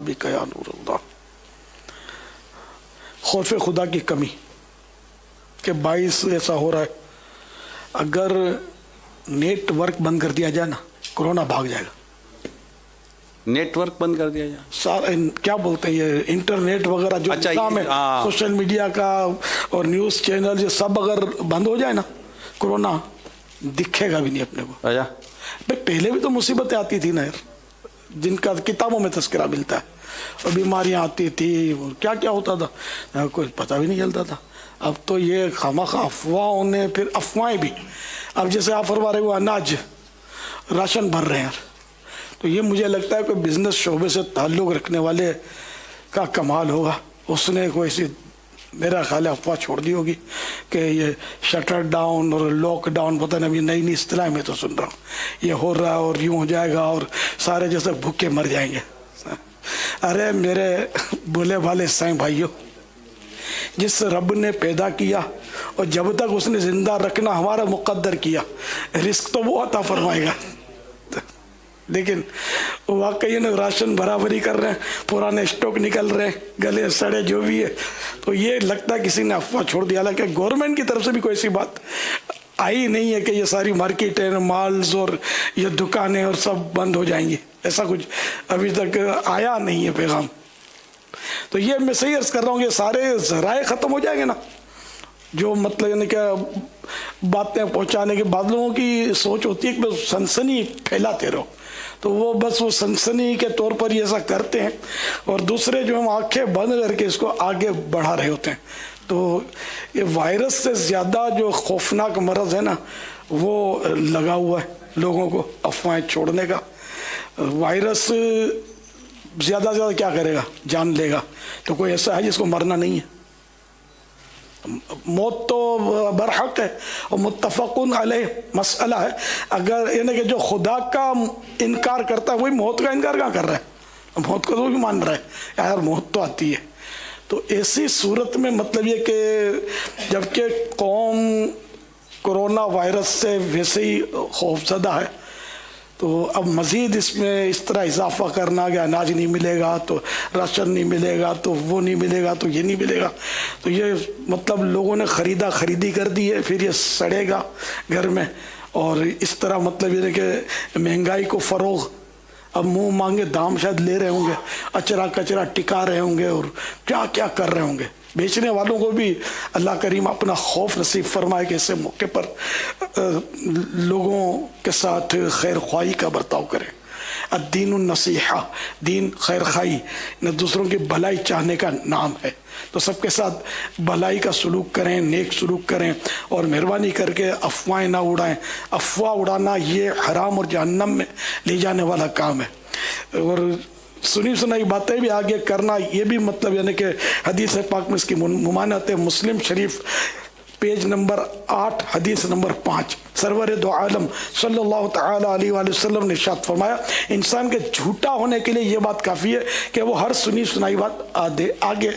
बिक या नूर अल्लाह। खौफ खुदा की कमी के बाइस ऐसा हो रहा है, अगर नेटवर्क बंद कर दिया जाए ना, कोरोना भाग जाएगा। नेटवर्क बंद कर दिया जाए, सारा क्या बोलते हैं ये इंटरनेट वगैरह जो अच्छा, निज़ाम है, सोशल मीडिया का और न्यूज़ चैनल, ये सब अगर बंद हो जाए ना, कोरोना दिखेगा भी नहीं अपने को। अच्छा, भाई पहले भी तो मुसीबतें आती थी ना यार, जिनका किताबों में तस्करा मिलता है, और बीमारियां आती थी, और क्या क्या होता था कोई पता भी नहीं चलता था। अब तो ये खामखा अफवाहों ने, फिर अफवाहें भी, अब जैसे आप फरमा रहे हो अनाज राशन भर रहे हैं यार, तो ये मुझे लगता है कोई बिजनेस शोबे से ताल्लुक़ रखने वाले का कमाल होगा, उसने कोई सी मेरा ख्याल है अफवाह छोड़ दी होगी कि ये शटर डाउन और लॉकडाउन, पता नहीं, अभी नई नई इस्तिलाह में तो सुन रहा हूँ ये हो रहा है और यूँ हो जाएगा और सारे जैसे भूखे मर जाएंगे। अरे मेरे बोले वाले साईं भाइयों, जिस रब ने पैदा किया और जब तक उसने जिंदा रखना हमारा मुकद्दर किया, रिस्क तो वो अता फरमाएगा। लेकिन वाकई ने राशन बराबरी कर रहे हैं, पुराने स्टॉक निकल रहे हैं, गले सड़े जो भी है, तो ये लगता है किसी ने अफवाह छोड़ दिया। हालांकि गवर्नमेंट की तरफ से भी कोई ऐसी बात आई नहीं है कि ये सारी मार्केटें, मॉल्स और ये दुकानें और सब बंद हो जाएंगी, ऐसा कुछ अभी तक आया नहीं है पैगाम। तो ये मैं सही अर्ज कर रहा हूँ कि सारे जराए ख़त्म हो जाएंगे ना, जो मतलब यानी क्या बातें पहुँचाने के बाद लोगों की सोच होती है कि बस सनसनी फैलाते रहो, तो वो बस वो सनसनी के तौर पर ये ऐसा करते हैं, और दूसरे जो हम आंखें बंद करके इसको आगे बढ़ा रहे होते हैं। तो ये वायरस से ज़्यादा जो खौफनाक मरज़ है ना, वो लगा हुआ है लोगों को अफवाहें छोड़ने का। वायरस ज़्यादा से ज़्यादा क्या करेगा, जान लेगा, तो कोई ऐसा है जिसको मरना नहीं है। मौत तो बरहक है और मुत्तफ़क़ुन अलैह मसला है। अगर यानी कि जो खुदा का इनकार करता है वही मौत का इनकार कहाँ कर रहा है, मौत को तो भी मान रहा है यार, मौत तो आती है। तो ऐसी सूरत में मतलब ये कि जबकि कौम कोरोना वायरस से वैसे ही खौफज़दा है, तो अब मज़ीद इसमें इस तरह इजाफा करना कि अनाज नहीं मिलेगा तो राशन नहीं मिलेगा, तो वो नहीं मिलेगा तो ये नहीं मिलेगा, तो ये मतलब लोगों ने खरीदी कर दी है, फिर ये सड़ेगा घर में, और इस तरह मतलब ये कि महंगाई को फ़रोग़, अब मुंह मांगे दाम शायद ले रहे होंगे, अचरा कचरा टिका रहे होंगे और क्या क्या कर रहे होंगे। बेचने वालों को भी अल्लाह करीम अपना खौफ नसीब फरमाए कि ऐसे मौके पर लोगों के साथ खैर ख्वाही का बर्ताव करें। अद्दीन नसीहा, दीन खैर खाई न, दूसरों की भलाई चाहने का नाम है, तो सबके साथ भलाई का सलूक करें, नेक सलूक करें, और मेहरबानी करके अफवाहें ना उड़ाएं। अफवाह उड़ाना ये हराम और जहन्नम में ले जाने वाला काम है, और सुनी सुनाई बातें भी आगे करना ये भी मतलब यानी कि हदीस पाक में इसकी मुमानत है। मुस्लिम शरीफ पेज नंबर 8 हदीस नंबर 5, सरवर दो आलम सल्लल्लाहु तआला अलैहि वसल्लम ने इरशाद फरमाया, इंसान के झूठा होने के लिए ये बात काफ़ी है कि वो हर सुनी सुनाई बात आगे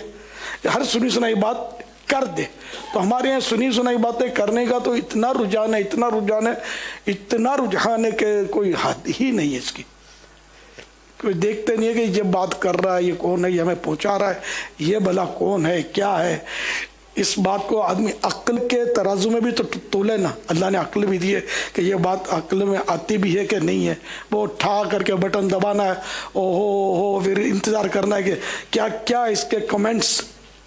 हर सुनी सुनाई बात कर दे। तो हमारे यहाँ सुनी सुनाई बातें करने का तो इतना रुझान है, इतना रुझान है कि कोई हद ही नहीं है इसकी। कोई देखते नहीं है कि ये बात कर रहा है, ये कौन है, ये हमें पहुंचा रहा है, ये भला कौन है, क्या है। इस बात को आदमी अक्ल के तराजू में भी तो तोले ना, अल्लाह ने अक्ल भी दी है कि ये बात अक्ल में आती भी है कि नहीं है। वो उठा करके बटन दबाना है, ओहो, फिर इंतज़ार करना है कि क्या क्या इसके कमेंट्स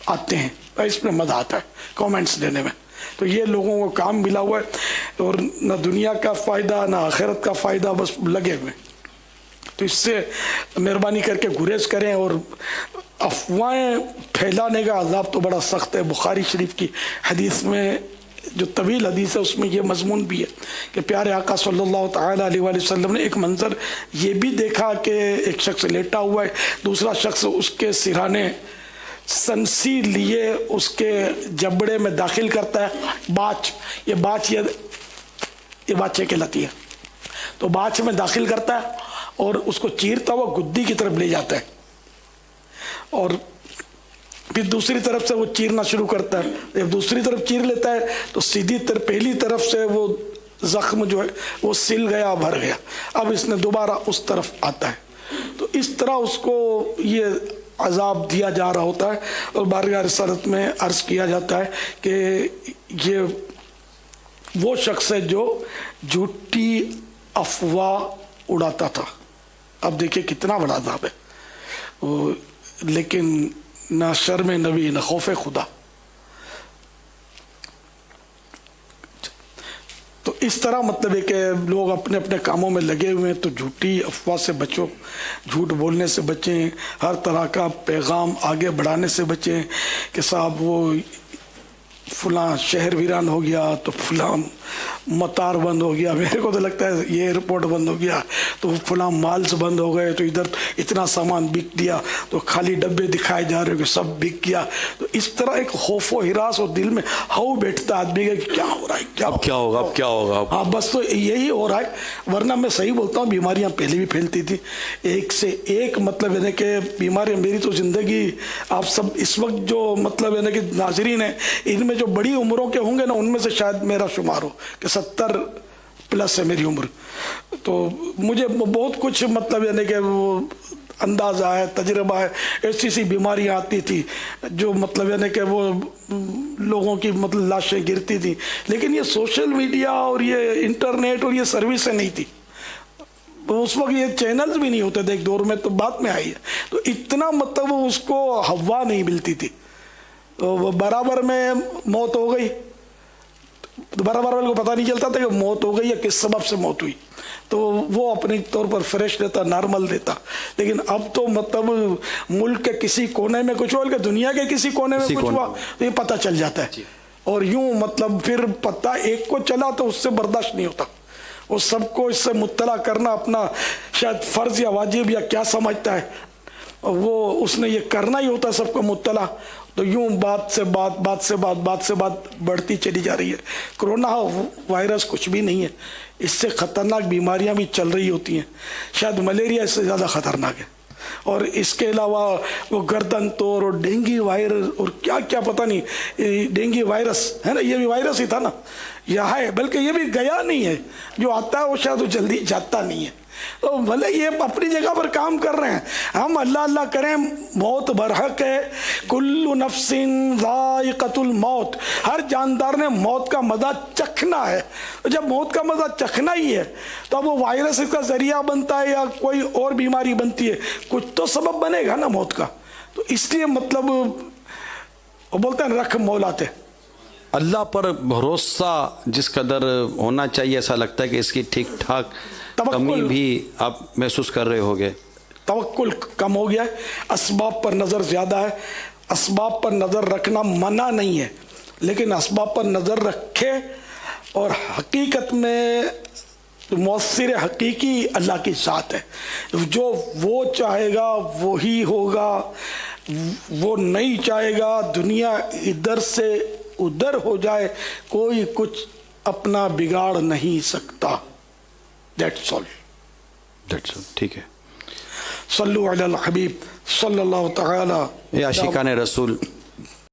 आते हैं, इसमें मज़ा आता है कमेंट्स देने में। तो ये लोगों को काम मिला हुआ है, और न दुनिया का फ़ायदा न आखिरत का फ़ायदा, बस लगे हुए। तो इससे मेहरबानी करके गुरेज करें, और अफवाहें फैलाने का अज़ाब तो बड़ा सख्त है। बुखारी शरीफ की हदीस में जो तवील हदीस है उसमें ये मजमून भी है कि प्यारे आका सल्लल्लाहु तआला अलैहि वसल्लम ने एक मंज़र ये भी देखा कि एक शख्स लेटा हुआ है, दूसरा शख्स उसके सिरहाने संसी लिए उसके जबड़े में दाखिल करता है बाच, ये बाचें कहलाती है। तो बाच में दाखिल करता है और उसको चीरता हुआ गुद्दी की तरफ ले जाता है, और फिर दूसरी तरफ से वो चीरना शुरू करता है। जब दूसरी तरफ चीर लेता है तो सीधी तरफ पहली तरफ से वो जख्म जो है वो सिल गया, भर गया। अब इसने दोबारा उस तरफ आता है تو اس طرح اس کو یہ عذاب دیا جا رہا ہوتا ہے. اور بارگاہ رسالت میں عرض کیا جاتا ہے کہ یہ وہ شخص ہے جو جھوٹی افواہ اڑاتا تھا. اب دیکھیں کتنا بڑا عذاب ہے. لیکن نہ شرم نبی نہ خوف خدا. تو اس طرح مطلب ہے کہ لوگ اپنے اپنے کاموں میں لگے ہوئے ہیں. تو جھوٹی افواہ سے بچو, جھوٹ بولنے سے بچیں, ہر طرح کا پیغام آگے بڑھانے سے بچیں کہ صاحب وہ فلاں شہر ویران ہو گیا تو فلاں مطار بند ہو گیا, میرے کو تو لگتا ہے یہ ایئرپورٹ بند ہو گیا تو فلاں مالز بند ہو گئے, تو ادھر اتنا سامان بک گیا, تو خالی ڈبے دکھائے جا رہے کہ سب بک گیا. تو اس طرح ایک خوف و ہراس اور دل میں ہاؤ بیٹھتا آدمی کا کہ کیا ہو رہا ہے, کیا ہوگا, اب کیا ہوگا. ہاں بس تو یہی ہو رہا ہے. ورنہ میں صحیح بولتا ہوں, بیماریاں پہلے بھی پھیلتی تھی, ایک سے ایک مطلب ہے نا کہ بیماریاں. میری تو زندگی آپ سب اس وقت جو مطلب ہے نا کہ ناظرین ہیں, ان میں جو بڑی عمروں کے ہوں گے نا, ان میں سے شاید میرا شمار ہو کہ 70 پلس ہے میری عمر. تو مجھے بہت کچھ مطلب یعنی کہ وہ اندازہ ہے, تجربہ ہے. ایسی سی بیماریاں آتی تھی جو مطلب یعنی کہ وہ لوگوں کی مطلب لاشیں گرتی تھی. لیکن یہ سوشل میڈیا اور یہ انٹرنیٹ اور یہ سروسیں نہیں تھی. اس وقت یہ چینلز بھی نہیں ہوتے تھے, ایک دور میں, تو بعد میں آئی ہے. تو اتنا مطلب اس کو ہوا نہیں ملتی تھی. تو وہ برابر میں موت ہو گئی, برابر والے کو پتہ نہیں چلتا تھا کہ موت ہو گئی یا کس سبب سے موت ہوئی. تو وہ اپنے طور پر فریش رہتا, نارمل رہتا. لیکن اب تو مطلب ملک کے کسی کونے میں کچھ ہوا کہ دنیا کے کسی کونے میں کچھ ہوا تو یہ پتہ چل جاتا ہے. اور یوں مطلب پھر پتہ ایک کو چلا تو اس سے برداشت نہیں ہوتا, وہ سب کو اس سے مطلع کرنا اپنا شاید فرض یا واجب یا کیا سمجھتا ہے, وہ اس نے یہ کرنا ہی ہوتا ہے سب کو مطلع. تو یوں بات سے بات بڑھتی چلی جا رہی ہے. کرونا وائرس کچھ بھی نہیں ہے, اس سے خطرناک بیماریاں بھی چل رہی ہوتی ہیں. شاید ملیریا اس سے زیادہ خطرناک ہے. اور اس کے علاوہ وہ گردن توڑ اور ڈینگی وائرس اور کیا کیا پتہ نہیں, ڈینگی وائرس ہے نا, یہ بھی وائرس ہی تھا نا, یہ ہے بلکہ یہ بھی گیا نہیں ہے. جو آتا ہے وہ شاید وہ جلدی جاتا نہیں ہے. تو بھلے یہ اپنی جگہ پر کام کر رہے ہیں, ہم اللہ اللہ کریں. موت برحق ہے, کل نفس ذائقۃ الموت, ہر جاندار نے موت کا مزہ چکھنا ہے. جب موت کا مزہ چکھنا ہی ہے تو اب وہ وائرس کا ذریعہ بنتا ہے یا کوئی اور بیماری بنتی ہے, کچھ تو سبب بنے گا نا موت کا. تو اس لیے مطلب وہ بولتے ہیں رکھ مولاتے. اللہ پر بھروسہ جس قدر ہونا چاہیے, ایسا لگتا ہے کہ اس کی ٹھیک ٹھاک کمی بھی آپ محسوس کر رہے ہوگے. توکل کم ہو گیا ہے, اسباب پر نظر زیادہ ہے. اسباب پر نظر رکھنا منع نہیں ہے, لیکن اسباب پر نظر رکھے اور حقیقت میں مؤثر حقیقی اللہ کی ذات ہے. جو وہ چاہے گا وہی ہوگا, وہ نہیں چاہے گا دنیا ادھر سے ادھر ہو جائے, کوئی کچھ اپنا بگاڑ نہیں سکتا. That's all. ٹھیک ہے. صلو علی الحبیب صلی اللہ تعالی. عاشقان رسول